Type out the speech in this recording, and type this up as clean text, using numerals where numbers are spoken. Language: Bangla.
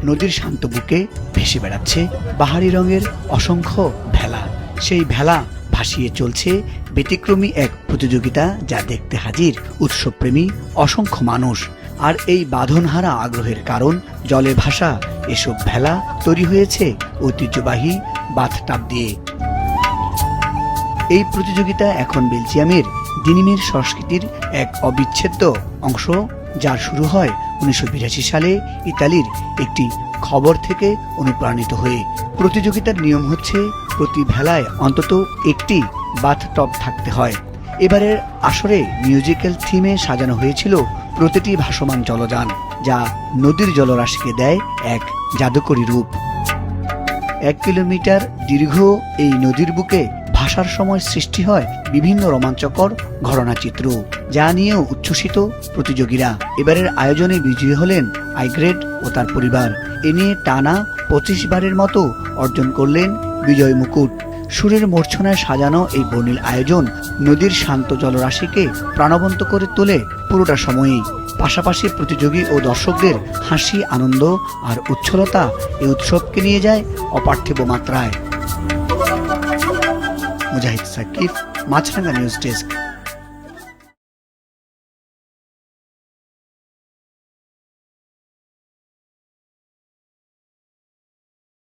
নদীর শান্ত বুকে ভেসে বেড়াচ্ছে বাহারি রঙের অসংখ্য ভেলা। সেই ভেলা ভাসিয়ে চলছে ব্যতিক্রমী এক প্রতিযোগিতা, যা দেখতে হাজির উৎসবপ্রেমী অসংখ্য মানুষ। আর এই বাঁধনহারা আগ্রহের কারণ, জলে ভাসা এসব ভেলা তৈরি হয়েছে ঐতিহ্যবাহী বাথটাব দিয়ে। এই প্রতিযোগিতা এখন বেলজিয়ামের ডিনিমের সংস্কৃতির এক অবিচ্ছেদ্য অংশ, যার শুরু হয় 1982 সালে ইতালির একটি খবর থেকে অনুপ্রাণিত হয়ে। প্রতিযোগিতার নিয়ম হচ্ছে প্রতি ভেলায় অন্তত একটি বাথটব থাকতে হয়। এবারের আসরে মিউজিক্যাল থিমে সাজানো হয়েছিল প্রতিটি ভাসমান জলযান, যা নদীর জলরাশিকে দেয় এক জাদুকরী রূপ। 1 কিলোমিটার দীর্ঘ এই নদীর বুকে ভাসার সময় সৃষ্টি হয় বিভিন্ন রোমাঞ্চকর ঘটনাচিত্র, যা নিয়েও উচ্ছ্বসিত প্রতিযোগীরা। এবারের আয়োজনে বিজয়ী হলেন আইগ্রেড ও তার পরিবার। এ নিয়ে টানা 25 বারের মতো অর্জন করলেন বিজয় মুকুট। সুরের মূর্ছনায় সাজানো এই বর্ণিল আয়োজন নদীর শান্ত জলরাশিকে প্রাণবন্ত করে তোলে পুরোটা সময়েই। পাশাপাশি প্রতিযোগী ও দর্শকদের হাসি, আনন্দ আর উচ্ছলতা এই উৎসবকে নিয়ে যায় অপার্থিব মাত্রায়। মুজাহিদ সাকিব, মাছরাঙ্গা নিউজ ডেস্ক।